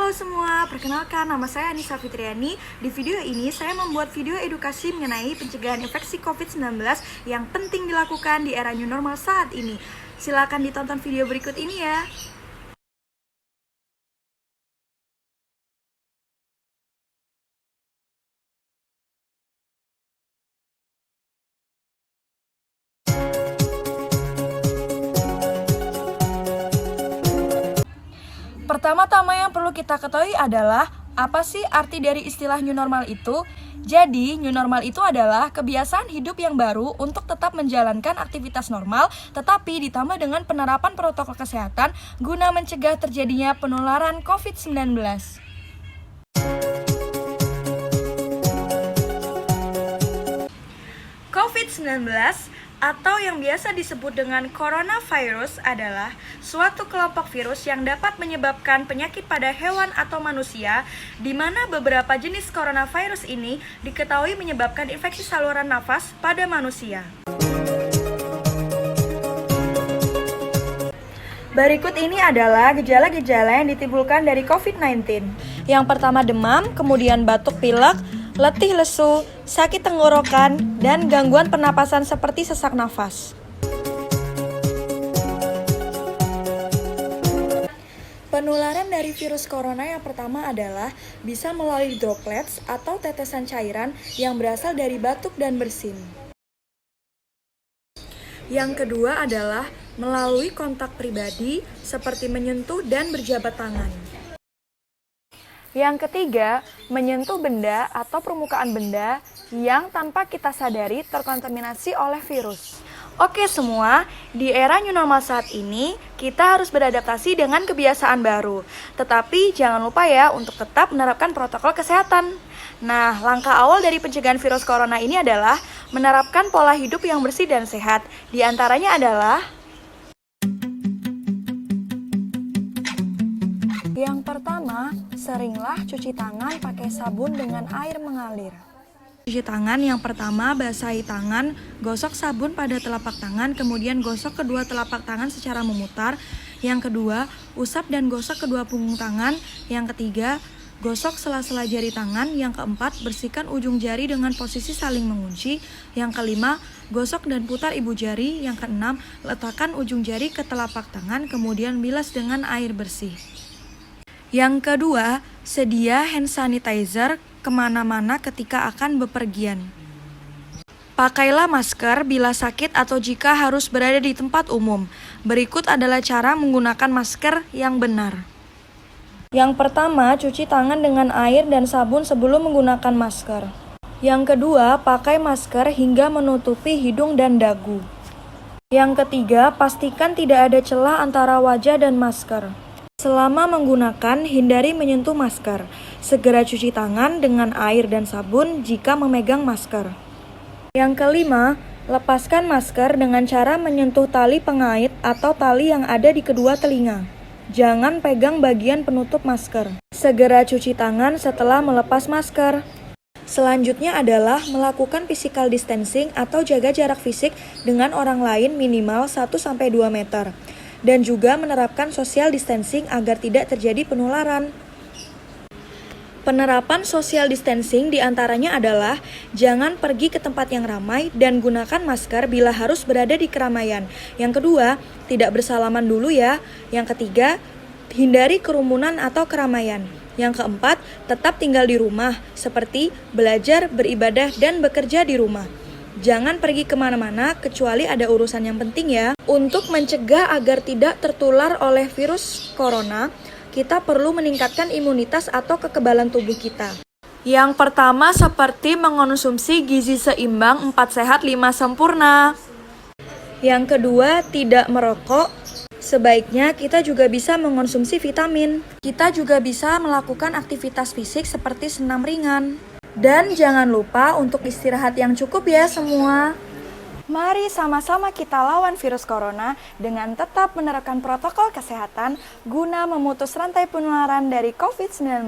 Halo semua, perkenalkan nama saya Anissa Fitriani. Di video ini saya membuat video edukasi mengenai pencegahan infeksi COVID-19 yang penting dilakukan di era new normal saat ini. Silakan ditonton video berikut ini ya. Pertama-tama yang perlu kita ketahui adalah apa sih arti dari istilah new normal itu? Jadi, new normal itu adalah kebiasaan hidup yang baru untuk tetap menjalankan aktivitas normal, tetapi ditambah dengan penerapan protokol kesehatan guna mencegah terjadinya penularan COVID-19. COVID-19 atau yang biasa disebut dengan coronavirus adalah suatu kelompok virus yang dapat menyebabkan penyakit pada hewan atau manusia, di mana beberapa jenis coronavirus ini diketahui menyebabkan infeksi saluran nafas pada manusia. Berikut ini adalah gejala-gejala yang ditimbulkan dari COVID-19. Yang pertama demam, kemudian batuk pilek, letih lesu, sakit tenggorokan, dan gangguan pernapasan seperti sesak nafas. Penularan dari virus corona yang pertama adalah bisa melalui droplets atau tetesan cairan yang berasal dari batuk dan bersin. Yang kedua adalah melalui kontak pribadi seperti menyentuh dan berjabat tangan. Yang ketiga, menyentuh benda atau permukaan benda yang tanpa kita sadari terkontaminasi oleh virus. Oke semua, di era new normal saat ini, kita harus beradaptasi dengan kebiasaan baru. Tetapi jangan lupa ya untuk tetap menerapkan protokol kesehatan. Nah, langkah awal dari pencegahan virus corona ini adalah menerapkan pola hidup yang bersih dan sehat. Di antaranya adalah yang pertama, seringlah cuci tangan pakai sabun dengan air mengalir. Cuci tangan yang pertama, basahi tangan, gosok sabun pada telapak tangan, kemudian gosok kedua telapak tangan secara memutar. Yang kedua, usap dan gosok kedua punggung tangan. Yang ketiga, gosok sela-sela jari tangan. Yang keempat, bersihkan ujung jari dengan posisi saling mengunci. Yang kelima, gosok dan putar ibu jari. Yang keenam, letakkan ujung jari ke telapak tangan, kemudian bilas dengan air bersih. Yang kedua, sedia hand sanitizer kemana-mana ketika akan bepergian. Pakailah masker bila sakit atau jika harus berada di tempat umum. Berikut adalah cara menggunakan masker yang benar. Yang pertama, cuci tangan dengan air dan sabun sebelum menggunakan masker. Yang kedua, pakai masker hingga menutupi hidung dan dagu. Yang ketiga, pastikan tidak ada celah antara wajah dan masker. Selama menggunakan, hindari menyentuh masker. Segera cuci tangan dengan air dan sabun jika memegang masker. Yang kelima, lepaskan masker dengan cara menyentuh tali pengait atau tali yang ada di kedua telinga. Jangan pegang bagian penutup masker. Segera cuci tangan setelah melepas masker. Selanjutnya adalah melakukan physical distancing atau jaga jarak fisik dengan orang lain minimal 1-2 meter. Dan juga menerapkan social distancing agar tidak terjadi penularan. Penerapan social distancing diantaranya adalah jangan pergi ke tempat yang ramai dan gunakan masker bila harus berada di keramaian. Yang kedua, tidak bersalaman dulu ya. Yang ketiga, hindari kerumunan atau keramaian. Yang keempat, tetap tinggal di rumah, seperti belajar, beribadah, dan bekerja di rumah. Jangan pergi kemana-mana kecuali ada urusan yang penting ya. Untuk mencegah agar tidak tertular oleh virus corona, kita perlu meningkatkan imunitas atau kekebalan tubuh kita. Yang pertama seperti mengonsumsi gizi seimbang 4 sehat 5 sempurna. Yang kedua, tidak merokok. Sebaiknya kita juga bisa mengonsumsi vitamin. Kita juga bisa melakukan aktivitas fisik seperti senam ringan. Dan jangan lupa untuk istirahat yang cukup ya semua. Mari sama-sama kita lawan virus corona dengan tetap menerapkan protokol kesehatan guna memutus rantai penularan dari COVID-19.